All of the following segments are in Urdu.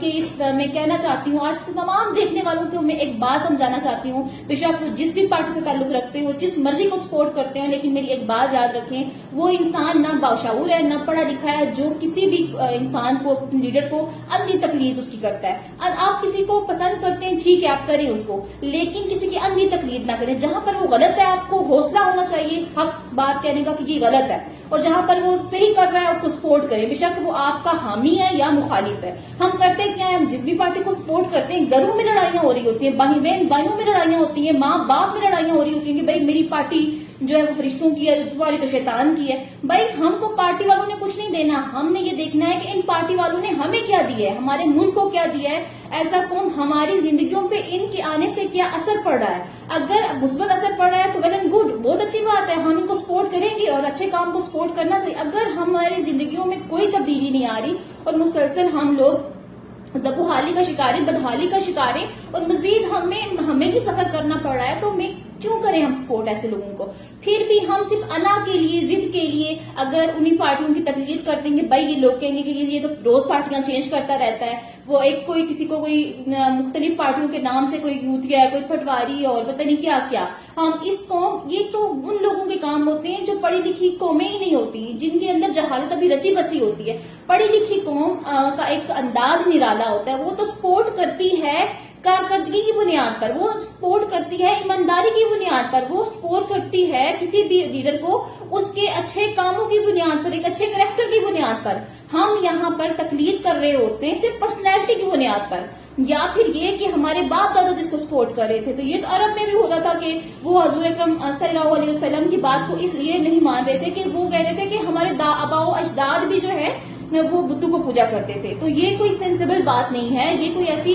کے میں کہنا چاہتی ہوں، آج تمام دیکھنے والوں کو میں ایک بات سمجھانا چاہتی ہوں، بے شک وہ جس بھی پارٹی سے تعلق رکھتے ہو، جس مرضی کو سپورٹ کرتے ہیں، لیکن میری ایک بات یاد رکھیں، وہ انسان نہ باشعور ہے، نہ پڑھا لکھا ہے، جو کسی بھی انسان کو، اپنے لیڈر کو اندھی تقلید اس کی کرتا ہے۔ آپ کسی کو پسند کرتے ہیں، ٹھیک ہے، آپ کریں اس کو، لیکن کسی کی اندھی تقلید نہ کریں۔ جہاں پر وہ غلط ہے آپ کو حوصلہ ہونا چاہیے حق بات کہنے کا کہ یہ غلط ہے، اور جہاں پر وہ صحیح کر رہا ہے اس کو سپورٹ کریں، بے شک وہ آپ کا حامی ہے یا مخالف ہے۔ ہم کرتے کیا ہیں، ہم جس بھی پارٹی کو سپورٹ کرتے ہیں، گھروں میں لڑائیاں ہو رہی ہوتی ہیں، بہن بہن بھائیوں میں لڑائیاں ہوتی ہیں، ماں باپ میں لڑائیاں ہو رہی ہوتی ہیں کہ بھائی میری پارٹی جو ہے وہ فرشتوں کی ہے، تمہاری تو شیطان کی ہے۔ بھائی ہم کو پارٹی والوں نے کچھ نہیں دینا، ہم نے یہ دیکھنا ہے کہ ان پارٹی والوں نے ہمیں کیا دیا ہے، ہمارے ملک کو کیا دیا ہے، ایز اے قوم ہماری زندگیوں پہ ان کے آنے سے کیا اثر پڑ رہا ہے۔ اگر مثبت اثر پڑ رہا ہے تو ویل اینڈ گڈ، بہت اچھی بات ہے، ہم ان کو سپورٹ کریں گے اور اچھے کام کو سپورٹ کرنا چاہیے۔ اگر ہماری زندگیوں میں کوئی تبدیلی نہیں آ رہی اور مسلسل ہم لوگ زبوحالی کا شکار ہے، بدحالی کا شکار ہے، اور مزید ہمیں ہی سفر کرنا پڑ رہا ہے، تو ہمیں کیوں کریں ہم سپورٹ ایسے لوگوں کو؟ پھر بھی ہم صرف انا کے لیے، ضد کے لیے اگر انہی پارٹیوں کی تقلید کر دیں گے، بھائی یہ لوگ کہیں گے کہ یہ تو روز پارٹیاں چینج کرتا رہتا ہے، وہ ایک کوئی کسی کو کوئی مختلف پارٹیوں کے نام سے کوئی یوتھیا ہے، کوئی پٹواری اور پتہ نہیں کیا کیا۔ ہم اس قوم، یہ تو ان لوگوں کے کام ہوتے ہیں جو پڑھی لکھی قومیں ہی نہیں ہوتی، جن کے اندر جہالت ابھی رچی بسی ہوتی ہے۔ پڑھی لکھی قوم کا ایک انداز نرالا ہوتا ہے، وہ تو سپورٹ کرتی ہے کارکردگی کی بنیاد پر، وہ سپورٹ کرتی ہے ایمانداری کی بنیاد پر، وہ سپورٹ کرتی ہے کسی بھی لیڈر کو اس کے اچھے کاموں کی بنیاد پر، ایک اچھے کریکٹر کی بنیاد پر۔ ہم یہاں پر تقلید کر رہے ہوتے ہیں صرف پرسنالٹی کی بنیاد پر، یا پھر یہ کہ ہمارے باپ دادا جس کو سپورٹ کر رہے تھے، تو یہ تو عرب میں بھی ہوتا تھا کہ وہ حضور اکرم صلی اللہ علیہ وسلم کی بات کو اس لیے نہیں مان رہے تھے کہ وہ کہہ رہے تھے کہ ہمارے آبا و اجداد بھی جو ہے وہ بدھو کو پوجا کرتے تھے۔ تو یہ کوئی سینسیبل بات نہیں ہے، یہ کوئی ایسی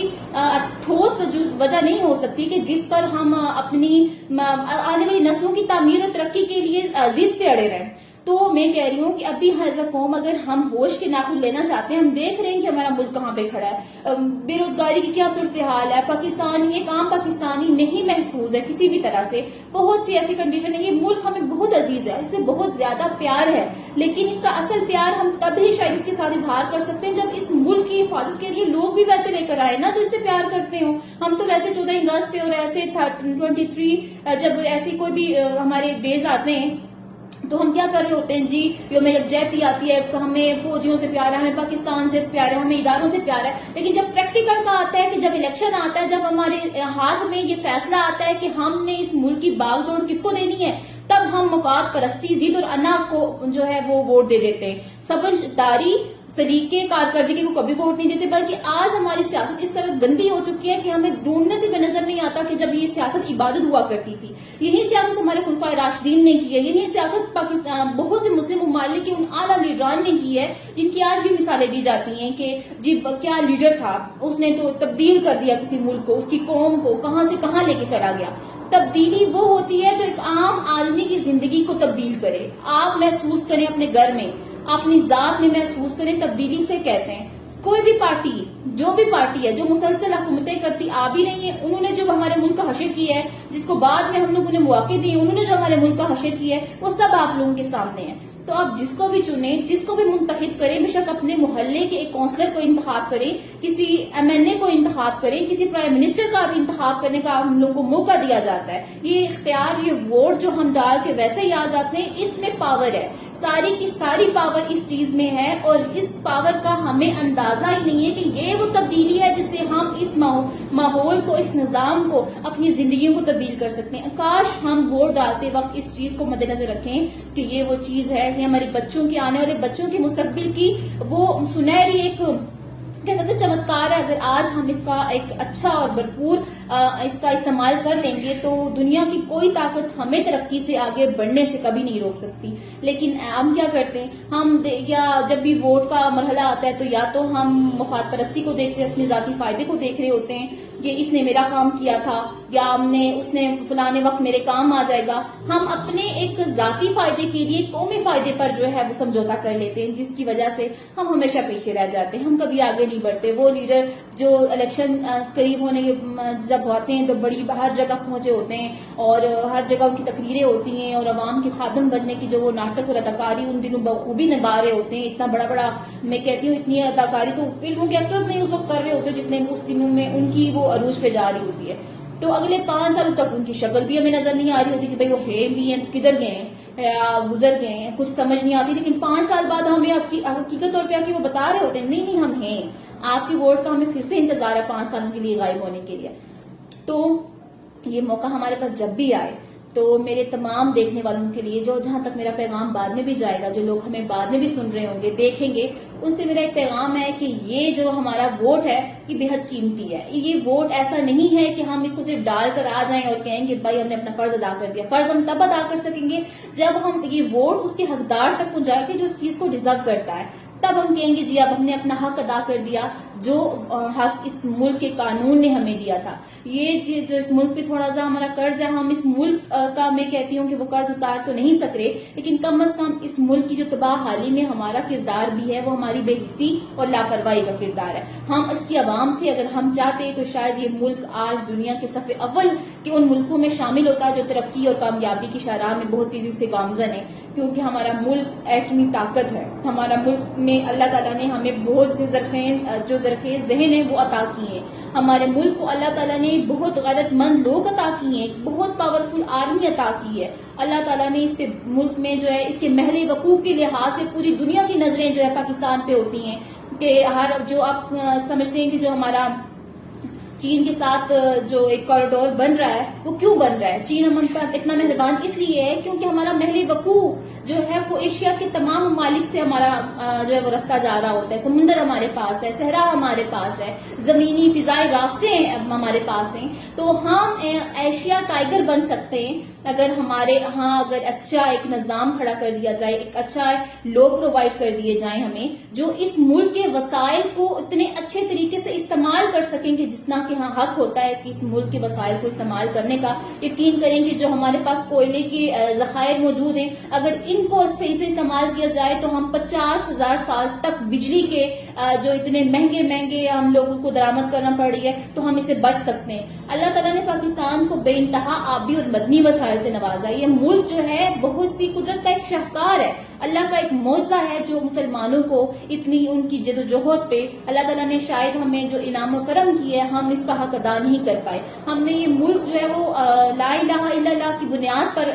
ٹھوس وجہ نہیں ہو سکتی کہ جس پر ہم اپنی آنے والی نسلوں کی تعمیر اور ترقی کے لیے ضد پہ اڑے رہیں۔ تو میں کہہ رہی ہوں کہ ابھی ایز اے قوم اگر ہم ہوش کے ناخن لینا چاہتے ہیں، ہم دیکھ رہے ہیں کہ ہمارا ملک کہاں پہ کھڑا ہے، بے روزگاری کی کیا صورتحال ہے، پاکستانی ایک عام پاکستانی نہیں محفوظ ہے کسی بھی طرح سے، بہت سی ایسی کنڈیشن ہے۔ یہ ملک ہمیں بہت عزیز ہے، اس سے بہت زیادہ پیار ہے، لیکن اس کا اصل پیار ہم تب ہی شاید اس کے ساتھ اظہار کر سکتے ہیں جب اس ملک کی حفاظت کے لیے لوگ بھی ویسے لے کر آئے نا جو اس سے پیار کرتے ہوں۔ ہم تو ویسے 14 اگست پہ اور ایسے 23 جب ایسی کوئی بھی ہمارے ڈیز آتے ہیں تو ہم کیا کر رہے ہوتے ہیں، جی یوم یکجہتی آتی ہے، ہمیں فوجیوں سے پیار ہے، ہمیں پاکستان سے پیار ہے، ہمیں اداروں سے پیار ہے، لیکن جب پریکٹیکل کا آتا ہے کہ جب الیکشن آتا ہے، جب ہمارے ہاتھ میں یہ فیصلہ آتا ہے کہ ہم نے اس ملک کی باغ دوڑ کس کو دینی ہے، تب ہم مفاد پرستی، ضد اور انا کو جو ہے وہ ووٹ دے دیتے ہیں۔ سمجھداری، سلیقے، کارکردگی کو کبھی ووٹ نہیں دیتے، بلکہ آج ہماری سیاست اس طرح گندی ہو چکی ہے کہ ہمیں ڈھونڈنے سے بھی نظر نہیں آتا کہ جب یہ سیاست عبادت ہوا کرتی تھی، یہی سیاست ہمارے خلفائے راشدین نے کی ہے، یہی سیاست پاکستان بہت سے مسلم ممالک کے ان اعلیٰ لیڈران نے کی ہے جن کی آج بھی مثالیں دی جاتی ہیں کہ جی کیا لیڈر تھا، اس نے تو تبدیل کر دیا کسی ملک کو، اس کی قوم کو کہاں سے کہاں لے کے چلا گیا۔ تبدیلی وہ ہوتی ہے جو ایک عام آدمی کی زندگی کو تبدیل کرے، آپ محسوس کریں اپنے گھر میں، اپنی ذات میں محسوس کریں، تبدیلی اسے کہتے ہیں۔ کوئی بھی پارٹی، جو بھی پارٹی ہے جو مسلسل حکومتیں کرتی آ بھی نہیں ہے، انہوں نے جو ہمارے ملک کا حشر کیا ہے، جس کو بعد میں ہم لوگوں نے مواقع دیے، انہوں نے جو ہمارے ملک کا حشر کیا ہے، وہ سب آپ لوگوں کے سامنے ہے۔ تو آپ جس کو بھی چنیں، جس کو بھی منتخب کریں، بے شک اپنے محلے کے ایک کونسلر کو انتخاب کریں، کسی MLA کو انتخاب کریں، کسی پرائم منسٹر کا بھی انتخاب کرنے کا ہم لوگوں کو موقع دیا جاتا ہے۔ یہ اختیار، یہ ووٹ جو ہم ڈال کے ویسے ہی آ جاتے ہیں، اس میں پاور ہے، ساری کی ساری پاور اس چیز میں ہے، اور اس پاور کا ہمیں اندازہ ہی نہیں ہے کہ یہ وہ تبدیلی ہے جس سے ہم اس ماحول کو، اس نظام کو، اپنی زندگیوں کو تبدیل کر سکتے ہیں۔ کاش ہم ووٹ ڈالتے وقت اس چیز کو مد نظر رکھیں کہ یہ وہ چیز ہے، یہ ہمارے بچوں کی، آنے والے بچوں کے مستقبل کی وہ سنہری ایک کہہ سکتے چمتکار ہے۔ اگر آج ہم اس کا ایک اچھا اور بھرپور اس کا استعمال کر لیں گے تو دنیا کی کوئی طاقت ہمیں ترقی سے آگے بڑھنے سے کبھی نہیں روک سکتی۔ لیکن ہم کیا کرتے ہیں، ہم یا جب بھی ووٹ کا مرحلہ آتا ہے تو یا تو ہم مفاد پرستی کو دیکھ رہے، اپنے ذاتی فائدے کو دیکھ رہے ہوتے ہیں، کہ اس نے میرا کام کیا تھا یا اس نے فلانے وقت میرے کام آ جائے گا. ہم اپنے ایک ذاتی فائدے کے لیے قومی فائدے پر جو ہے وہ سمجھوتا کر لیتے ہیں، جس کی وجہ سے ہم ہمیشہ پیچھے رہ جاتے ہیں، ہم کبھی آگے نہیں بڑھتے. وہ لیڈر جو الیکشن قریب ہونے کے جب ہوتے ہیں تو بڑی ہر جگہ پہنچے ہوتے ہیں اور ہر جگہ ان کی تقریریں ہوتی ہیں اور عوام کے خادم بننے کی جو وہ ناٹک اور اداکاری ان دنوں بخوبی نبھا رہے ہوتے ہیں. اتنا بڑا بڑا میں کہتی ہوں اتنی اداکاری تو فلموں کے ایکٹرز نہیں اس وقت کر رہے ہوتے جتنے اس دنوں میں ان کی وہ عروج پہ جا رہی ہوتی ہے. تو اگلے 5 سالوں تک ان کی شکل بھی ہمیں نظر نہیں آ رہی ہوتی کہ بھئی وہ ہے بھی ہیں، کدھر گئے ہیں یا گزر گئے ہیں، کچھ سمجھ نہیں آتی. لیکن 5 سال بعد ہمیں حقیقت طور پہ وہ بتا رہے ہوتے ہیں نہیں ہم ہیں، آپ کی ووٹ کا ہمیں پھر سے انتظار ہے 5 سالوں کے لیے غائب ہونے کے لیے. تو یہ موقع ہمارے پاس جب بھی آئے تو میرے تمام دیکھنے والوں کے لیے جو جہاں تک میرا پیغام بعد میں بھی جائے گا، جو لوگ ہمیں بعد میں بھی سن رہے ہوں گے دیکھیں گے، ان سے میرا ایک پیغام ہے کہ یہ جو ہمارا ووٹ ہے یہ بے حد قیمتی ہے. یہ ووٹ ایسا نہیں ہے کہ ہم اس کو صرف ڈال کر آ جائیں اور کہیں کہ بھائی ہم نے اپنا فرض ادا کر دیا. فرض ہم تب ادا کر سکیں گے جب ہم یہ ووٹ اس کے حقدار تک پہنچائیں گے جو اس چیز کو ڈیزرو کرتا ہے. تب ہم کہیں گے جی اب ہم نے اپنا حق ادا کر دیا جو حق اس ملک کے قانون نے ہمیں دیا تھا. یہ جو اس ملک پہ تھوڑا سا ہمارا قرض ہے، ہم اس ملک کا میں کہتی ہوں کہ وہ قرض اتار تو نہیں سک رہے، لیکن کم از کم اس ملک کی جو تباہ حالی میں ہمارا کردار بھی ہے وہ ہماری بے حسی اور لاپرواہی کا کردار ہے. ہم اس کی عوام تھے، اگر ہم چاہتے تو شاید یہ ملک آج دنیا کے صف اول کے ان ملکوں میں شامل ہوتا جو ترقی اور کامیابی کی شاہراہ میں بہت تیزی سے گامزن ہے. کیونکہ ہمارا ملک ایٹمی طاقت ہے، ہمارا ملک میں اللہ تعالیٰ نے ہمیں بہت سے زرخیز ذہن ہیں وہ عطا کی ہیں. ہمارے ملک کو اللہ تعالیٰ نے بہت غیرت مند لوگ عطا کیے ہیں، بہت پاورفل آرمی عطا کی ہے. اللہ تعالیٰ نے اس پہ ملک میں جو ہے اس کے محل وقوع کے لحاظ سے پوری دنیا کی نظریں جو ہے پاکستان پہ ہوتی ہیں کہ جو آپ سمجھتے ہیں کہ جو ہمارا چین کے ساتھ جو ایک کوریڈور بن رہا ہے وہ کیوں بن رہا ہے. چین ہم پر اتنا مہربان اس لیے ہے کیونکہ ہمارا محل وقوع جو ہے وہ ایشیا کے تمام ممالک سے ہمارا جو ہے وہ رستہ جا رہا ہوتا ہے. سمندر ہمارے پاس ہے، صحرا ہمارے پاس ہے، زمینی فضائی راستے ہمارے پاس ہیں. تو ہم ایشیا ٹائیگر بن سکتے ہیں اگر ہمارے ہاں اگر اچھا ایک نظام کھڑا کر دیا جائے، ایک اچھا لوگ پرووائڈ کر دیے جائیں ہمیں جو اس ملک کے وسائل کو اتنے اچھے طریقے سے استعمال کر سکیں کہ جتنا کہ ہاں حق ہوتا ہے کہ اس ملک کے وسائل کو استعمال کرنے کا. یقین کریں کہ جو ہمارے پاس کوئلے کے ذخائر موجود ہیں اگر ان کو صحیح سے استعمال کیا جائے تو ہم 50,000 سال تک بجلی کے جو اتنے مہنگے ہم لوگوں کو درآمد کرنا پڑ رہی ہے تو ہم اسے بچ سکتے ہیں. اللہ تعالیٰ نے پاکستان کو بے انتہا آبی اور مدنی وسائل سے نوازا. یہ ملک جو ہے بہت سی قدرت کا ایک شاہکار ہے، اللہ کا ایک معجزہ ہے جو مسلمانوں کو اتنی ان کی جدوجہد پہ اللہ تعالیٰ نے شاید ہمیں جو انعام و کرم کیا ہے ہم اس کا حق ادا نہیں کر پائے. ہم نے یہ ملک جو ہے وہ لا الہ الا اللہ کی بنیاد پر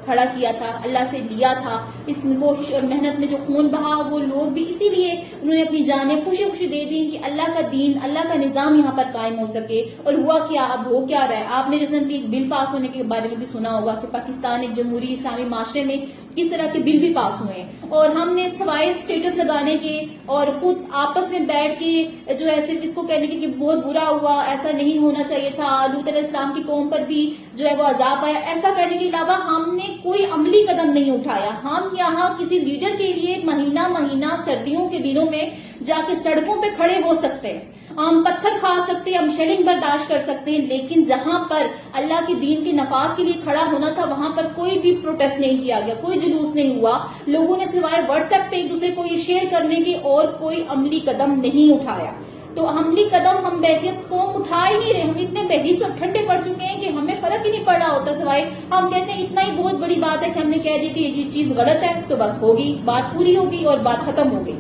کھڑا کیا تھا، اللہ سے لیا تھا. اس کوشش اور محنت میں جو خون بہا وہ لوگ بھی اسی لیے انہوں نے اپنی جانیں خوشی دے دی کہ اللہ کا دین، اللہ کا نظام یہاں پر قائم ہو سکے. اور ہوا کیا، اب ہو کیا رہا ہے. آپ نے ریسنٹلی ایک بل پاس ہونے کے بارے میں بھی سنا ہوگا کہ پاکستان ایک جمہوری اسلامی معاشرے میں کس طرح کے بل بھی پاس ہوئے ہیں اور ہم نے سوائے اسٹیٹس لگانے کے اور خود آپس میں بیٹھ کے جو ہے صرف اس کو کہنے کے کہ بہت برا ہوا، ایسا نہیں ہونا چاہیے تھا، لوط علیہ السلام کی قوم پر بھی جو ہے وہ عذاب آیا، ایسا کرنے کے علاوہ ہم نے کوئی عملی قدم نہیں اٹھایا. ہم یہاں کسی لیڈر کے لیے مہینہ سردیوں کے دنوں میں جا کے سڑکوں پہ کھڑے ہو سکتے ہیں، ہم پتھر کھا سکتے ہیں، ہم شیلنگ برداشت کر سکتے ہیں، لیکن جہاں پر اللہ کے دین کے نفاذ کے لیے کھڑا ہونا تھا وہاں پر کوئی بھی پروٹیسٹ نہیں کیا گیا، کوئی جلوس نہیں ہوا. لوگوں نے سوائے واٹس ایپ پہ ایک دوسرے کو یہ شیئر کرنے کے اور کوئی عملی قدم نہیں اٹھایا. تو عملی قدم ہم بحیثیت قوم اٹھا ہی نہیں رہے. ہم اتنے بحث اور ٹھنڈے پڑ چکے ہیں کہ ہمیں فرق ہی نہیں پڑ رہا ہوتا، سوائے ہم کہتے ہیں اتنا ہی بہت بڑی بات ہے کہ ہم نے کہہ دیا کہ یہ چیز غلط ہے تو بس ہوگی، بات پوری ہوگی اور بات ختم ہوگی.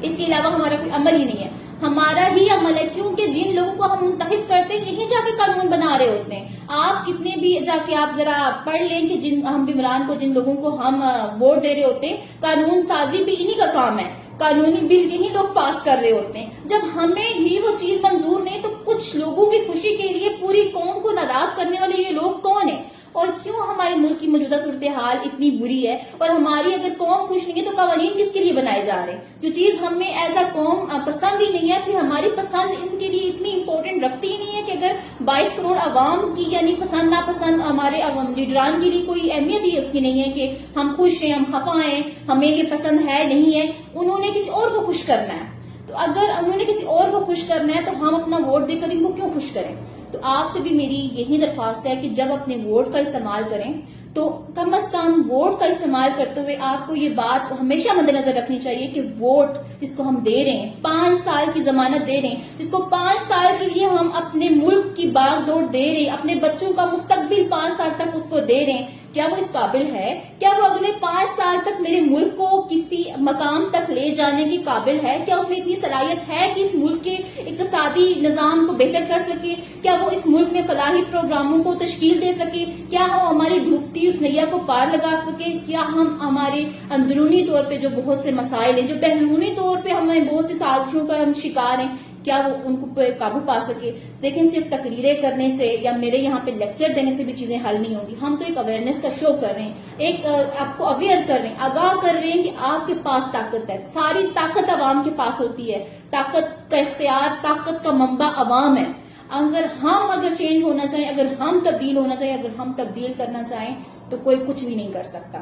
اس کے علاوہ ہمارا کوئی عمل ہی نہیں ہے. ہمارا ہی عمل ہے کیونکہ جن لوگوں کو ہم منتخب کرتے ہیں یہیں جا کے قانون بنا رہے ہوتے ہیں. آپ کتنے بھی جا کے آپ ذرا پڑھ لیں کہ ہم عمران کو جن لوگوں کو ہم ووٹ دے رہے ہوتے ہیں قانون سازی بھی انہی کا کام ہے، قانونی بل یہی لوگ پاس کر رہے ہوتے ہیں. جب ہمیں ہی وہ چیز منظور نہیں تو کچھ لوگوں کی خوشی کے لیے پوری قوم کو ناراض کرنے والے یہ لوگ کون ہیں اور کیوں ہمارے ملک کی موجودہ صورتحال اتنی بری ہے. اور ہماری اگر قوم خوش نہیں ہے تو قوانین کس کے لیے بنائے جا رہے ہیں؟ جو چیز ہمیں ایز اے قوم پسند ہی نہیں ہے پھر ہماری پسند ان کے لیے اتنی امپورٹنٹ رکھتی ہی نہیں ہے کہ اگر 22 کروڑ عوام کی یعنی پسند ناپسند ہمارے لیڈران کے لیے کوئی اہمیت ہی اس کی نہیں ہے کہ ہم خوش ہیں، ہم خفا ہیں، ہمیں یہ پسند ہے نہیں ہے، انہوں نے کسی اور کو خوش کرنا ہے. تو تو اگر انہوں نے کسی اور کو خوش کرنا ہے تو ہم اپنا ووٹ دے کر ان کو کیوں خوش کریں؟ تو آپ سے بھی میری یہی درخواست ہے کہ جب اپنے ووٹ کا استعمال کریں تو کم از کم ووٹ کا استعمال کرتے ہوئے آپ کو یہ بات ہمیشہ مد نظر رکھنی چاہیے کہ ووٹ جس کو ہم دے رہے ہیں 5 سال کی ضمانت دے رہے ہیں، جس کو 5 سال کے لیے ہم اپنے ملک کی باغ دوڑ دے رہے ہیں، اپنے بچوں کا مستقبل 5 سال تک اس کو دے رہے ہیں، کیا وہ اس قابل ہے؟ کیا وہ اگلے 5 سال تک میرے ملک کو کسی مقام تک لے جانے کی قابل ہے؟ کیا اس میں اتنی صلاحیت ہے کہ اس ملک کے اقتصادی نظام کو بہتر کر سکے؟ کیا وہ اس ملک میں فلاحی پروگراموں کو تشکیل دے سکے؟ کیا وہ ہماری ڈوبتی اس نیا کو پار لگا سکے؟ کیا ہم ہمارے اندرونی طور پہ جو بہت سے مسائل ہیں، جو بیرونی طور پہ ہمیں بہت سی سازشوں کا ہم شکار ہیں، کیا وہ ان کو قابو پا سکے؟ دیکھیں، صرف تقریریں کرنے سے یا میرے یہاں پہ لیکچر دینے سے بھی چیزیں حل نہیں ہوں گی. ہم تو ایک اویئرنیس کا شو کر رہے ہیں، ایک آپ کو اویئر کر رہے ہیں، آگاہ کر رہے ہیں کہ آپ کے پاس طاقت ہے. ساری طاقت عوام کے پاس ہوتی ہے. طاقت کا اختیار، طاقت کا منبع عوام ہے. اگر چینج ہونا چاہیں، اگر ہم تبدیل ہونا چاہیں، اگر ہم تبدیل کرنا چاہیں تو کوئی کچھ بھی نہیں کر سکتا.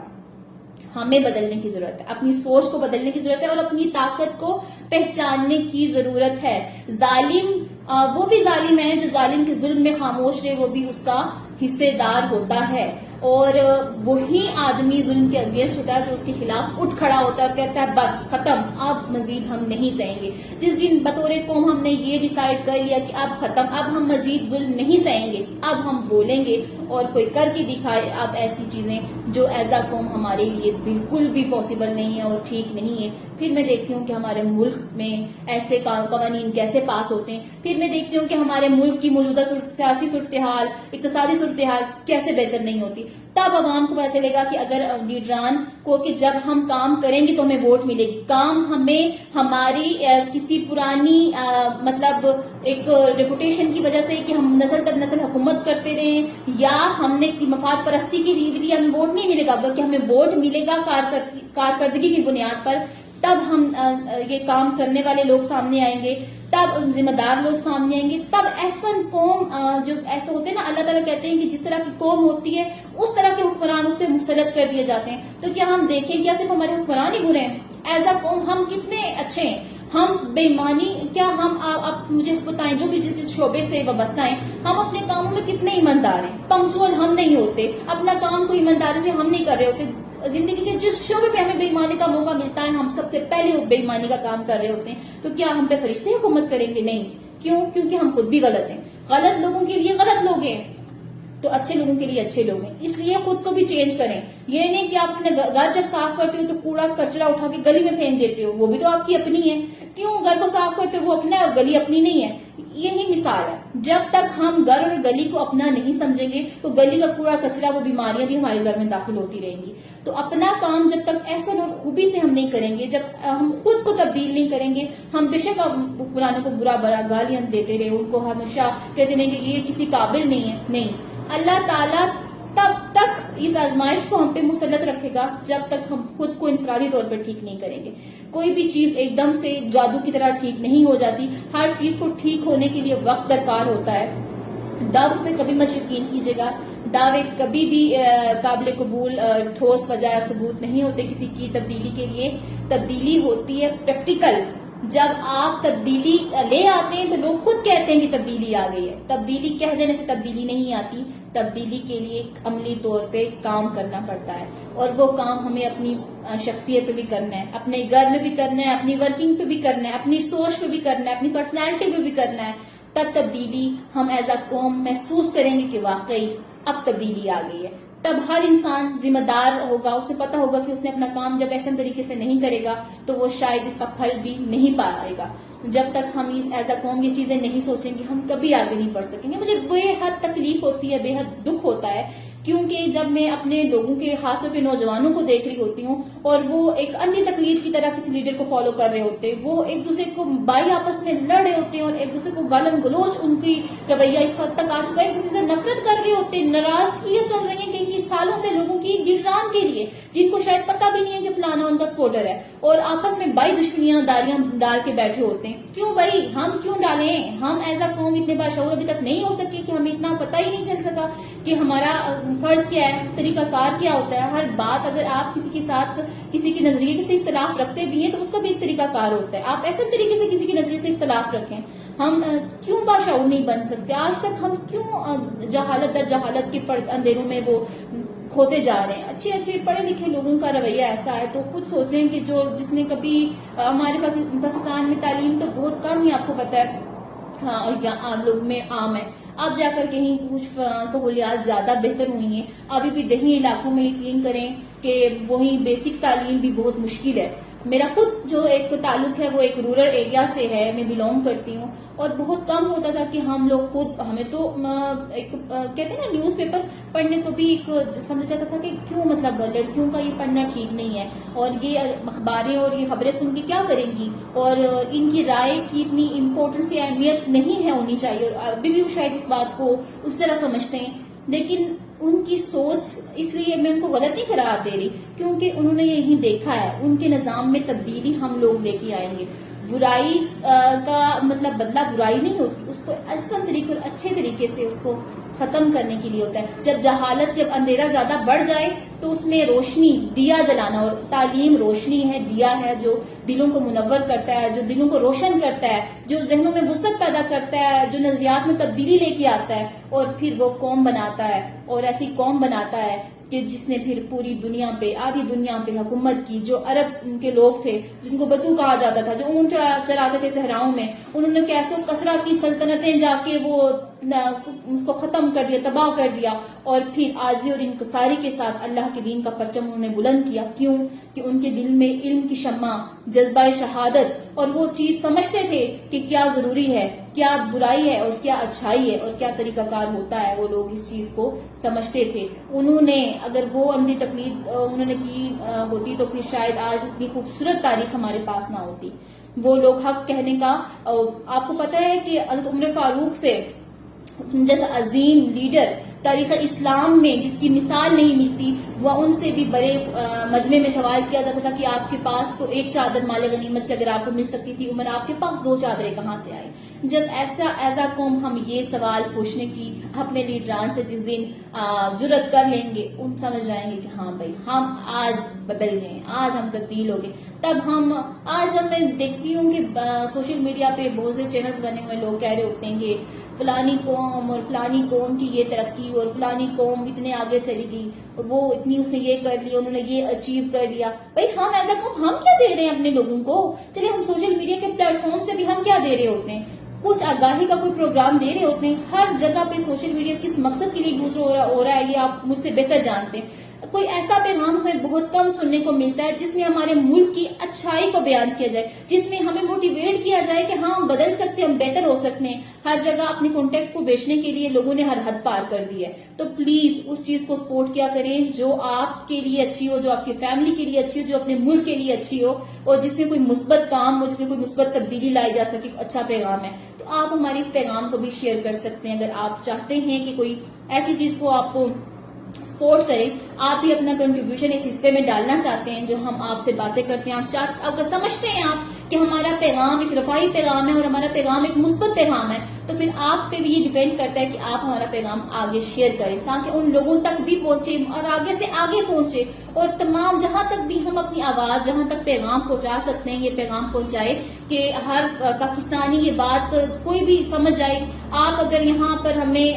ہمیں بدلنے کی ضرورت ہے، اپنی سوچ کو بدلنے کی ضرورت ہے اور اپنی طاقت کو پہچاننے کی ضرورت ہے. ظالم وہ بھی ظالم ہے جو ظالم کے ظلم میں خاموش رہے، وہ بھی اس کا حصے دار ہوتا ہے. اور وہی آدمی ظلم کے اگینسٹ ہوتا ہے جو اس کے خلاف اٹھ کھڑا ہوتا ہے اور کہتا ہے بس ختم، اب مزید ہم نہیں سہیں گے. جس دن بطور قوم ہم نے یہ ڈیسائیڈ کر لیا کہ اب ختم، اب ہم مزید ظلم نہیں سہیں گے، اب ہم بولیں گے اور کوئی کر کے دکھائے اب ایسی چیزیں جو ایز اے قوم ہمارے لیے بالکل بھی پاسبل نہیں ہے اور ٹھیک نہیں ہے. پھر میں دیکھتی ہوں کہ ہمارے ملک میں ایسے قوانین کیسے پاس ہوتے ہیں. پھر میں دیکھتی ہوں کہ ہمارے ملک کی موجودہ سیاسی صورتحال، اقتصادی صورتحال کیسے بہتر نہیں ہوتی. تب عوام کو پتا چلے گا کہ اگر لیڈران کو کہ جب ہم کام کریں گے تو ہمیں ووٹ ملے گی. کام ہمیں ہماری کسی پرانی مطلب ایک ریپوٹیشن کی وجہ سے کہ ہم نسل در نسل حکومت کرتے رہے یا ہم نے مفاد پرستی کی لیے ہمیں ووٹ نہیں ملے گا، بلکہ ہمیں ووٹ ملے گا کارکردگی کی بنیاد پر. تب ہم یہ کام کرنے والے لوگ سامنے آئیں گے، تب ذمہ دار لوگ سامنے آئیں گے. تب احسن قوم جو ایسا ہوتے ہیں نا، اللہ تعالیٰ کہتے ہیں کہ جس طرح کی قوم ہوتی ہے اس طرح کے حکمران اس پہ مسلط کر دیے جاتے ہیں. تو کیا ہم دیکھیں کیا صرف ہمارے حکمران ہی برے ہیں؟ ایز اے قوم ہم کتنے اچھے ہیں. ہم بے ایمانی کیا ہم آپ مجھے بتائیں جو بھی جس شعبے سے وابستہ ہیں، ہم اپنے کاموں میں کتنے ایماندار ہیں؟ پنکچوئل ہم نہیں ہوتے، اپنا کام کو ایمانداری سے ہم نہیں کر رہے ہوتے. زندگی کے جس شعبے پہ ہمیں بے ایمانی کا موقع ملتا ہے ہم سب سے پہلے وہ بے ایمانی کا کام کر رہے ہوتے ہیں. تو کیا ہم پہ فرشتے حکومت کریں گے؟ نہیں. کیوں؟ کیونکہ ہم خود بھی غلط ہیں. غلط لوگوں کے لیے غلط لوگ ہیں تو اچھے لوگوں کے لیے اچھے لوگ ہیں. اس لیے خود کو بھی چینج کریں. یہ نہیں کہ آپ اپنے گھر جب صاف کرتے ہو تو کوڑا کچرا اٹھا کے گلی میں پھینک دیتے ہو، وہ بھی تو آپ کی اپنی ہے. کیوں؟ گھر کو صاف کرتے ہو وہ اپنا ہے اور گلی اپنی نہیں ہے. یہی مثال ہے. جب تک ہم گھر اور گلی کو اپنا نہیں سمجھیں گے تو گلی کا کوڑا کچرا، وہ بیماریاں بھی ہمارے گھر میں داخل ہوتی رہیں گی. تو اپنا کام جب تک احسن اور خوبی سے ہم نہیں کریں گے، جب ہم خود کو تبدیل نہیں کریں گے، ہم بے شک حکمرانوں کو برا برا گالیاں دیتے رہے، ان کو ہمیشہ کہتے رہیں کہ یہ کسی قابل نہیں ہے. نہیں، اللہ تعالیٰ تب تک اس آزمائش کو ہم پہ مسلط رکھے گا جب تک ہم خود کو انفرادی طور پر ٹھیک نہیں کریں گے. کوئی بھی چیز ایک دم سے جادو کی طرح ٹھیک نہیں ہو جاتی. ہر چیز کو ٹھیک ہونے کے لیے وقت درکار ہوتا ہے. دعووں پہ کبھی مت یقین کیجیے گا. دعوے کبھی بھی قابل قبول ٹھوس وجہ یا ثبوت نہیں ہوتے کسی کی تبدیلی کے لیے. تبدیلی ہوتی ہے پریکٹیکل. جب آپ تبدیلی لے آتے ہیں تو لوگ خود کہتے ہیں کہ تبدیلی آ گئی ہے. تبدیلی کہہ دینے سے تبدیلی نہیں آتی. تبدیلی کے لیے عملی طور پہ کام کرنا پڑتا ہے اور وہ کام ہمیں اپنی شخصیت پہ بھی کرنا ہے، اپنے گھر میں بھی کرنا ہے، اپنی ورکنگ پہ بھی کرنا ہے، اپنی سوچ پہ بھی کرنا ہے، اپنی پرسنالٹی پہ بھی کرنا ہے. تب تبدیلی ہم ایز اے قوم محسوس کریں گے کہ واقعی اب تبدیلی آ گئی ہے. تب ہر انسان ذمہ دار ہوگا. اسے پتا ہوگا کہ اس نے اپنا کام جب ایسے طریقے سے نہیں کرے گا تو وہ شاید اس کا پھل بھی نہیں پائے گا. جب تک ہم ایز اے قوم یہ چیزیں نہیں سوچیں گے ہم کبھی آگے نہیں بڑھ سکیں گے. مجھے بے حد تکلیف ہوتی ہے، بے حد دکھ ہوتا ہے، کیونکہ جب میں اپنے لوگوں کے خاص طور پہ نوجوانوں کو دیکھ رہی ہوتی ہوں اور وہ ایک اندھی تقلید کی طرح کسی لیڈر کو فالو کر رہے ہوتے ہیں، وہ ایک دوسرے کو بھائی آپس میں لڑ رہے ہوتے ہیں اور ایک دوسرے کو گالم گلوچ، ان کی رویہ اس حد تک آ چکا ہے، ایک دوسرے سے نفرت کر رہے ہوتے ہیں. ناراضگیاں چل رہی ہیں کئی سالوں سے لوگوں کی لیڈران کے لیے جن کو شاید پتہ بھی نہیں ہے کہ فلانا ان کا سپورٹر ہے، اور آپس میں بائی دشمنیاں داریاں ڈال کے بیٹھے ہوتے ہیں. کیوں بھائی؟ ہم کیوں ڈالیں؟ ہم ایز اے قوم اتنے باشعور ابھی تک نہیں ہو سکے کہ ہمیں اتنا پتہ ہی نہیں چل سکا کہ ہمارا فرض کیا ہے، طریقہ کار کیا ہوتا ہے. ہر بات اگر آپ کسی کے ساتھ کسی کے نظریے سے اختلاف رکھتے بھی ہیں تو اس کا بھی ایک طریقہ کار ہوتا ہے. آپ ایسے طریقے سے کسی کے نظریے سے اختلاف رکھیں. ہم کیوں باشعور نہیں بن سکتے؟ آج تک ہم کیوں جہالت در جہالت کے اندھیروں میں وہ کھوتے جا رہے ہیں؟ اچھے اچھے پڑھے لکھے لوگوں کا رویہ ایسا ہے تو خود سوچیں کہ جس نے کبھی ہمارے پاکستان میں تعلیم تو بہت کم ہی آپ کو پتا ہے، ہاں، اور عام لوگ میں عام ہے. اب جا کر کہیں کچھ سہولیات زیادہ بہتر ہوئی ہیں. ابھی بھی دیہی علاقوں میں یقین کریں کہ وہیں بیسک تعلیم بھی بہت مشکل ہے. میرا خود جو ایک تعلق ہے وہ ایک رورل ایریا سے ہے، میں بلونگ کرتی ہوں، اور بہت کم ہوتا تھا کہ ہم لوگ خود، ہمیں تو ایک کہتے ہیں نا نیوز پیپر پڑھنے کو بھی ایک سمجھا جاتا تھا کہ کیوں، مطلب لڑکیوں کا یہ پڑھنا ٹھیک نہیں ہے، اور یہ اخباریں اور یہ خبریں سن کے کیا کریں گی، اور ان کی رائے کی اتنی امپورٹنس یا اہمیت نہیں ہے ہونی چاہیے. اور ابھی بھی وہ شاید اس بات کو اس طرح سمجھتے ہیں، لیکن ان کی سوچ، اس لیے میں ان کو غلط نہیں قرار دے رہی، کیونکہ انہوں نے یہی دیکھا ہے. ان کے نظام میں تبدیلی ہم لوگ لے کے آئیں گے. برائی کا مطلب بدلہ برائی نہیں ہوتی، اس کو احسن طریقے اور اچھے طریقے سے اس کو ختم کرنے کے لیے ہوتا ہے. جب جہالت، جب اندھیرا زیادہ بڑھ جائے تو اس میں روشنی، دیا جلانا، اور تعلیم روشنی ہے، دیا ہے جو دلوں کو منور کرتا ہے، جو دلوں کو روشن کرتا ہے، جو ذہنوں میں وسعت پیدا کرتا ہے، جو نظریات میں تبدیلی لے کے آتا ہے، اور پھر وہ قوم بناتا ہے، اور ایسی قوم بناتا ہے کہ جس نے پھر پوری دنیا پہ، آدھی دنیا پہ حکومت کی. جو عرب کے لوگ تھے جن کو بدو کہا جاتا تھا، جو اونٹ چراتے تھے صحراؤں میں، انہوں نے کیسے کسرا کی سلطنتیں جا کے وہ اس کو ختم کر دیا، تباہ کر دیا، اور پھر عاجزی اور انکساری کے ساتھ اللہ کے دین کا پرچم انہوں نے بلند کیا. کیوں؟ کہ ان کے دل میں علم کی شمع، جذبہ شہادت، اور وہ چیز سمجھتے تھے کہ کیا ضروری ہے، کیا برائی ہے، اور کیا اچھائی ہے، اور کیا طریقہ کار ہوتا ہے. وہ لوگ اس چیز کو سمجھتے تھے. انہوں نے اگر وہ اندھی تقلید انہوں نے کی ہوتی تو پھر شاید آج اتنی خوبصورت تاریخ ہمارے پاس نہ ہوتی. وہ لوگ حق کہنے کا، آپ کو پتہ ہے کہ حضرت عمر فاروق سے جیسا عظیم لیڈر تاریخ اسلام میں جس کی مثال نہیں ملتی، وہ ان سے بھی بڑے مجمع میں سوال کیا جاتا تھا کہ آپ کے پاس تو ایک چادر مال غنیمت سے اگر آپ کو مل سکتی تھی عمر، آپ کے پاس 2 چادریں کہاں سے آئی؟ جب ایسا قوم ہم یہ سوال پوچھنے کی اپنے لیڈران سے جس دن جرت کر لیں گے، ان سمجھ جائیں گے کہ ہاں بھائی ہم آج بدل گئے، آج ہم تبدیل ہو گئے. تب آج میں دیکھتی ہوں کہ سوشل میڈیا پہ بہت سے چینلز بنے ہوئے، لوگ کہہ رہے ہوتے ہیں کہ فلانی قوم اور فلانی قوم کی یہ ترقی، اور فلانی قوم اتنے آگے چلی گئی، وہ اتنی، اس نے یہ کر لیا، انہوں نے یہ اچیو کر لیا. بھائی ہم ایسا قوم ہم کیا دے رہے ہیں اپنے لوگوں کو؟ چلیے ہم سوشل میڈیا کے پلیٹ فارم سے بھی ہم کیا دے رہے ہوتے ہیں؟ کچھ آگاہی کا کوئی پروگرام دے رہے ہوتے ہیں. ہر جگہ پہ سوشل میڈیا کس مقصد کے لیے یوز ہو رہا ہے یہ آپ مجھ سے بہتر جانتے ہیں. کوئی ایسا پیغام ہمیں بہت کم سننے کو ملتا ہے جس میں ہمارے ملک کی اچھائی کو بیان کیا جائے، جس میں ہمیں موٹیویٹ کیا جائے کہ ہاں ہم بدل سکتے ہیں، ہم بہتر ہو سکتے ہیں. ہر جگہ اپنے کانٹیکٹ کو بیچنے کے لیے لوگوں نے ہر حد پار کر دی ہے. تو پلیز اس چیز کو سپورٹ کیا کریں جو آپ کے لیے اچھی ہو، جو آپ کی فیملی کے لیے اچھی ہو، جو اپنے ملک کے لیے اچھی ہو، اور جس میں کوئی مثبت کام ہو، جس میں کوئی مثبت تبدیلی لائی جا سکے، اچھا پیغام ہے. تو آپ ہماری اس پیغام کو بھی شیئر کر سکتے ہیں. اگر آپ چاہتے ہیں کہ کوئی ایسی چیز کو آپ کو سپورٹ کریں، آپ بھی اپنا کنٹریبیوشن اس حصے میں ڈالنا چاہتے ہیں جو ہم آپ سے باتیں کرتے ہیں، اگر سمجھتے ہیں آپ کہ ہمارا پیغام ایک رفاہی پیغام ہے اور ہمارا پیغام ایک مثبت پیغام ہے، تو پھر آپ پہ بھی یہ ڈیپینڈ کرتا ہے کہ آپ ہمارا پیغام آگے شیئر کریں تاکہ ان لوگوں تک بھی پہنچے اور آگے سے آگے پہنچے، اور تمام جہاں تک بھی ہم اپنی آواز، جہاں تک پیغام پہنچا سکتے ہیں یہ پیغام پہنچائے کہ ہر پاکستانی یہ بات کوئی بھی سمجھ جائے. آپ اگر یہاں پر ہمیں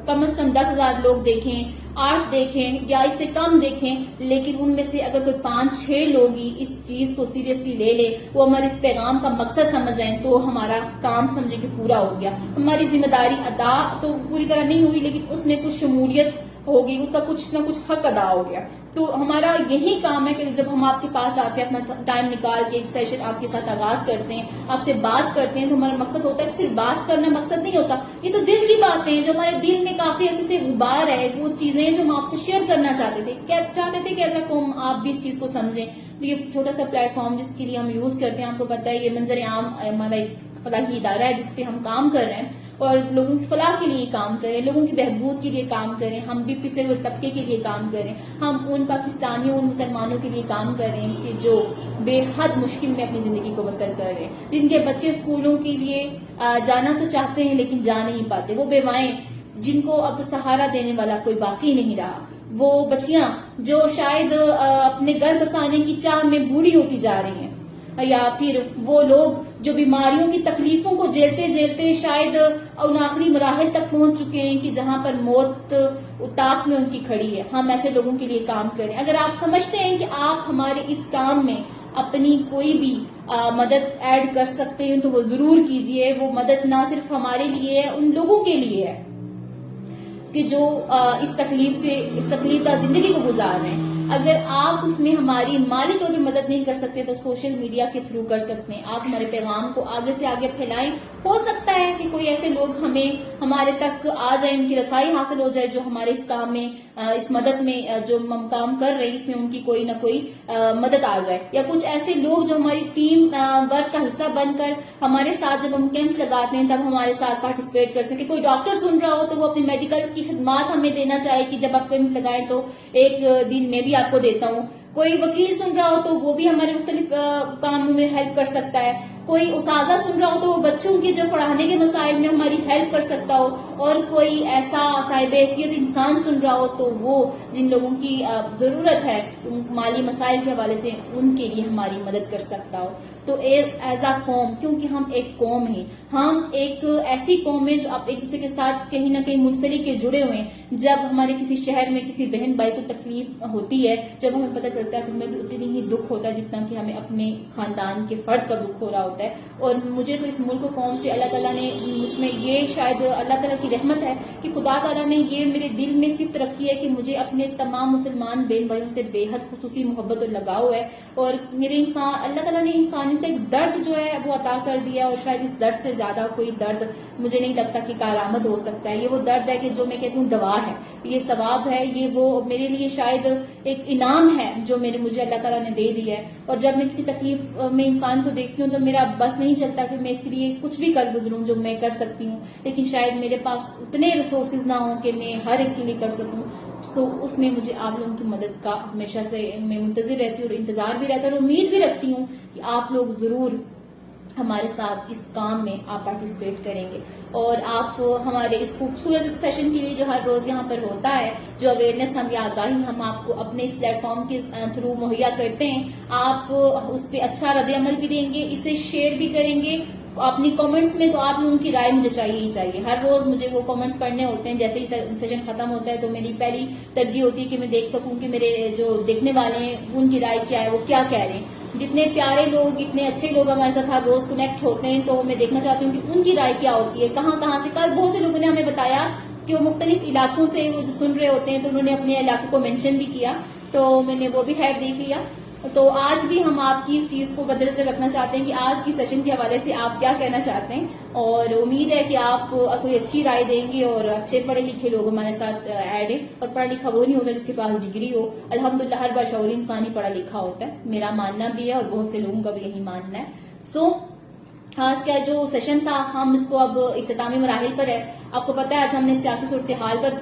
کم از کم 10,000 لوگ دیکھیں، 8 دیکھیں یا اس سے کم دیکھیں، لیکن ان میں سے اگر کوئی 5-6 لوگ ہی اس چیز کو سیریسلی لے لے، وہ ہمارے اس پیغام کا مقصد سمجھ جائیں، تو ہمارا کام سمجھے کہ پورا ہو گیا. ہماری ذمہ داری ادا تو پوری طرح نہیں ہوئی، لیکن اس میں کچھ شمولیت ہوگی، اس کا کچھ نہ کچھ حق ادا ہو گیا. تو ہمارا یہی کام ہے کہ جب ہم آپ کے پاس آتے ہیں، اپنا ٹائم نکال کے ایک سیشن آپ کے ساتھ آغاز کرتے ہیں، آپ سے بات کرتے ہیں، تو ہمارا مقصد ہوتا ہے کہ صرف بات کرنا مقصد نہیں ہوتا. یہ تو دل کی باتیں ہیں جو ہمارے دل میں کافی عرصے سے غبار ہے، وہ چیزیں جو ہم آپ سے شیئر کرنا چاہتے تھے کہ ایسا قوم آپ بھی اس چیز کو سمجھیں. تو یہ چھوٹا سا پلیٹ فارم جس کے لیے ہم یوز کرتے ہیں، آپ کو پتہ ہے یہ منظر عام ہمارا ایک فلاحی ادارہ ہے جس پہ ہم کام کر رہے ہیں، اور لوگوں کی فلاح کے لیے کام کریں، لوگوں کی بہبود کے لیے کام کریں. ہم بھی پچھلے ہوئے طبقے کے لیے کام کریں، ہم ان پاکستانیوں، ان مسلمانوں کے لیے کام کریں کہ جو بے حد مشکل میں اپنی زندگی کو بسر کر رہے ہیں، جن کے بچے اسکولوں کے لیے جانا تو چاہتے ہیں لیکن جا نہیں پاتے، وہ بیوائیں جن کو اب سہارا دینے والا کوئی باقی نہیں رہا، وہ بچیاں جو شاید اپنے گھر بسانے کی چاہ میں بوڑھی ہوتی جا رہی ہیں، یا پھر وہ لوگ جو بیماریوں کی تکلیفوں کو جھیلتے جھیلتے شاید ان آخری مراحل تک پہنچ چکے ہیں کہ جہاں پر موت طاق میں ان کی کھڑی ہے، ہم ایسے لوگوں کے لیے کام کریں۔ اگر آپ سمجھتے ہیں کہ آپ ہمارے اس کام میں اپنی کوئی بھی مدد ایڈ کر سکتے ہیں تو وہ ضرور کیجئے۔ وہ مدد نہ صرف ہمارے لیے ہے، ان لوگوں کے لیے ہے کہ جو اس تکلیف دہ زندگی کو گزار رہے ہیں۔ اگر آپ اس میں ہماری مالی طور پہ مدد نہیں کر سکتے تو سوشل میڈیا کے تھرو کر سکتے ہیں، آپ ہمارے پیغام کو آگے سے آگے پھیلائیں۔ ہو سکتا ہے کہ کوئی ایسے لوگ ہمارے تک آ جائیں، ان کی رسائی حاصل ہو جائے، جو ہمارے اس کام میں، اس مدد میں جو ہم کام کر رہے ہیں اس میں ان کی کوئی نہ کوئی مدد آ جائے، یا کچھ ایسے لوگ جو ہماری ٹیم ورک کا حصہ بن کر ہمارے ساتھ جب ہم کیمپس لگاتے ہیں تب ہمارے ساتھ پارٹیسپیٹ کر سکے۔ کوئی ڈاکٹر سن رہا ہو تو وہ اپنی میڈیکل کی خدمات ہمیں دینا چاہے کہ جب آپ کیمپ لگائیں تو ایک دن میں بھی آپ کو دیتا ہوں۔ کوئی وکیل سن رہا ہو تو وہ بھی ہمارے مختلف کاموں میں ہیلپ کر سکتا ہے۔ کوئی اساتذہ سن رہا ہو تو وہ بچوں کے جو پڑھانے کے مسائل میں ہماری ہیلپ کر سکتا ہو، اور کوئی ایسا صاحب حیثیت انسان سن رہا ہو تو وہ جن لوگوں کی ضرورت ہے مالی مسائل کے حوالے سے ان کے لیے ہماری مدد کر سکتا ہو۔ تو ایز اے قوم، کیونکہ ہم ایک قوم ہیں، ہم ایک ایسی قوم ہے جو اب ایک دوسرے کے ساتھ کہیں نہ کہیں منسلک کے جڑے ہوئے ہیں۔ جب ہمارے کسی شہر میں کسی بہن بھائی کو تکلیف ہوتی ہے، جب ہمیں پتہ چلتا ہے تو ہمیں بھی اتنی ہی دکھ ہوتا ہے جتنا کہ ہمیں اپنے خاندان کے فرد کا دکھ ہو رہا ہوتا ہے۔ اور مجھے تو اس ملک و قوم سے اللہ تعالیٰ نے اس میں یہ شاید اللہ تعالیٰ کی رحمت ہے کہ خدا تعالیٰ نے یہ میرے دل میں صفت رکھی ہے کہ مجھے اپنے تمام مسلمان بہن بھائیوں سے بے حد خصوصی محبت اور لگاؤ ہے، اور میرے اللہ تعالیٰ نے انسانیت کا ایک درد جو ہے وہ عطا کر دیا، اور شاید اس درد سے زیادہ کوئی درد مجھے نہیں لگتا کہ کارآمد ہو سکتا ہے۔ یہ وہ درد ہے کہ جو میں کہتی ہوں دوا ہے، یہ ثواب ہے، یہ وہ میرے لیے شاید ایک انعام ہے جو مجھے اللہ تعالیٰ نے دے دیا ہے۔ اور جب میں کسی تکلیف میں انسان کو دیکھتی ہوں تو میرا بس نہیں چلتا کہ میں اس کے لیے کچھ بھی کر گزروں جو میں کر سکتی ہوں، لیکن شاید میرے پاس اتنے ریسورسز نہ ہوں کہ میں ہر ایک کے لیے کر سکوں۔ اس میں مجھے آپ لوگوں کی مدد کا ہمیشہ سے میں منتظر رہتی ہوں، اور انتظار بھی رہتا ہے، اور امید بھی رکھتی ہوں کہ آپ لوگ ضرور ہمارے ساتھ اس کام میں آپ پارٹیسپیٹ کریں گے، اور آپ ہمارے اس خوبصورت سیشن کے لیے جو ہر روز یہاں پر ہوتا ہے، جو اویئرنیس ہم یا آگاہی ہم آپ کو اپنے اس پلیٹ فارم کے تھرو مہیا کرتے ہیں، آپ اس پہ اچھا رد عمل بھی دیں گے، اسے شیئر بھی کریں گے اپنی کامنٹس میں۔ تو آپ لوگوں کی رائے مجھے چاہیے ہی چاہیے، ہر روز مجھے وہ کامنٹس پڑھنے ہوتے ہیں۔ جیسے ہی سیشن ختم ہوتا ہے تو میری پہلی ترجیح ہوتی ہے کہ میں دیکھ سکوں کہ میرے جو دیکھنے والے ہیں ان کی رائے کیا ہے، وہ کیا کہہ رہے ہیں۔ جتنے پیارے لوگ، اتنے اچھے لوگ ہمارے ساتھ ہر روز کنیکٹ ہوتے ہیں، تو میں دیکھنا چاہتی ہوں کہ ان کی رائے کیا ہوتی ہے، کہاں کہاں سے۔ کل بہت سے لوگوں نے ہمیں بتایا کہ وہ مختلف علاقوں سے وہ جو سن رہے ہوتے ہیں، تو انہوں نے اپنے علاقے کو مینشن بھی کیا، تو میں نے وہ بھی خیر دیکھ لیا۔ تو آج بھی ہم آپ کی اس چیز کو بدل سے رکھنا چاہتے ہیں کہ آج کی سیشن کے حوالے سے آپ کیا کہنا چاہتے ہیں، اور امید ہے کہ آپ کوئی اچھی رائے دیں گے، اور اچھے پڑھے لکھے لوگ ہمارے ساتھ ایڈ ہیں۔ اور پڑھا لکھا وہ نہیں ہوتا جس کے پاس ڈگری ہو، الحمدللہ ہر بشعور انسان ہی پڑھا لکھا ہوتا ہے، میرا ماننا بھی ہے اور بہت سے لوگوں کا بھی یہی ماننا ہے۔ آج کا جو سیشن تھا ہم اس کو اب اختتامی مراحل پر ہے۔ آپ کو پتا ہے آج ہم نے سیاسی صورتحال پر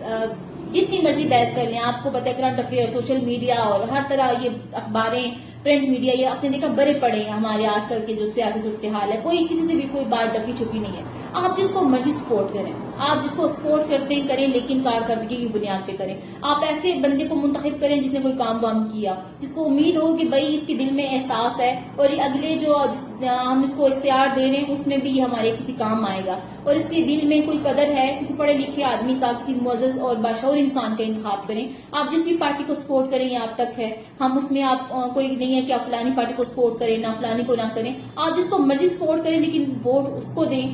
جتنی مرضی بحث کر لیں، آپ کو پتا ہے کرنٹ افیئر، سوشل میڈیا اور ہر طرح یہ اخباریں، پرنٹ میڈیا، یہ آپ نے دیکھا بڑے پڑے ہیں ہمارے آج کل کے جو سیاسی صورتحال ہے، کوئی کسی سے بھی کوئی بات ڈکی چھپی نہیں ہے۔ آپ جس کو مرضی سپورٹ کریں، آپ جس کو سپورٹ کرتے ہیں کریں، لیکن کارکردگی کی بنیاد پہ کریں۔ آپ ایسے بندے کو منتخب کریں جس نے کوئی کام وام کیا، جس کو امید ہو کہ بھائی اس کے دل میں احساس ہے، اور یہ اگلے جو ہم اس کو اختیار دے رہے ہیں اس میں بھی یہ ہمارے کسی کام آئے گا، اور اس کے دل میں کوئی قدر ہے کسی پڑھے لکھے آدمی کا، کسی معزز اور باشعور انسان کا انتخاب کریں۔ آپ جس بھی پارٹی کو سپورٹ کریں یہ آپ تک ہے، ہم اس میں آپ کوئی نہیں ہے کہ آپ فلانی پارٹی کو سپورٹ کریں، نہ فلانی کو نہ کریں، آپ جس کو مرضی سپورٹ کریں، لیکن ووٹ اس کو دیں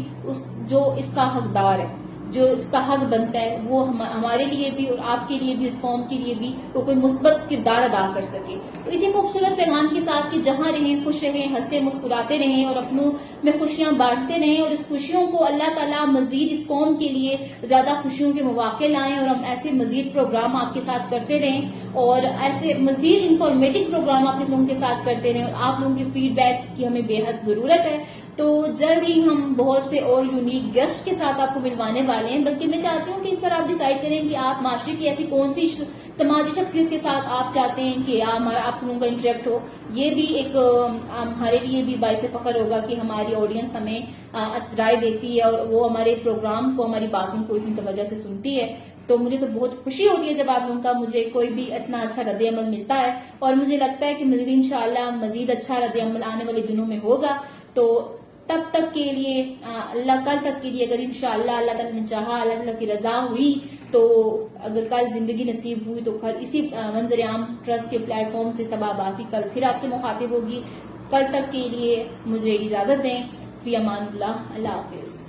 جو اس کا حقدار ہے، جو اس کا حق بنتا ہے، وہ ہمارے لیے بھی اور آپ کے لیے بھی، اس قوم کے لیے بھی وہ کوئی مثبت کردار ادا کر سکے۔ تو اسی خوبصورت پیغام کے ساتھ کہ جہاں رہیں خوش رہیں، ہنستے مسکراتے رہیں، اور اپنوں میں خوشیاں بانٹتے رہیں، اور اس خوشیوں کو اللہ تعالیٰ مزید اس قوم کے لیے زیادہ خوشیوں کے مواقع لائیں، اور ہم ایسے مزید پروگرام آپ کے ساتھ کرتے رہیں، اور ایسے مزید انفارمیٹو پروگرام آپ لوگوں کے ساتھ کرتے رہیں، اور آپ لوگوں کی فیڈ بیک کی ہمیں بے حد ضرورت ہے۔ تو جلد ہی ہم بہت سے اور یونیک گیسٹ کے ساتھ آپ کو ملوانے والے ہیں، بلکہ میں چاہتی ہوں کہ اس پر آپ ڈیسائیڈ کریں کہ آپ معاشرے کی ایسی کون سی سماجی شخصیت کے ساتھ آپ چاہتے ہیں کہ آپ لوگوں کا انٹریکٹ ہو، یہ بھی ایک ہمارے لیے بھی باعث فخر ہوگا کہ ہماری آڈینس ہمیں رائے دیتی ہے اور وہ ہمارے پروگرام کو، ہماری باتوں کو اتنی توجہ سے سنتی ہے. تو مجھے تو بہت خوشی ہوتی ہے جب آپ لوگوں کا مجھے کوئی بھی اتنا اچھا رد عمل ملتا ہے، اور مجھے لگتا ہے کہ مزید انشاءاللہ مزید اچھا رد عمل آنے والے دنوں میں ہوگا. تو تب تک کے لیے کل تک کے لیے اگر انشاءاللہ اللہ تعالیٰ نے چاہا، اللہ تعالیٰ کی رضا ہوئی، تو اگر کل زندگی نصیب ہوئی تو کل اسی منظر عام ٹرسٹ کے پلیٹ فارم سے صبا عباسی کل پھر آپ سے مخاطب ہوگی. کل تک کے لیے مجھے اجازت دیں. فی امان اللہ. اللہ حافظ.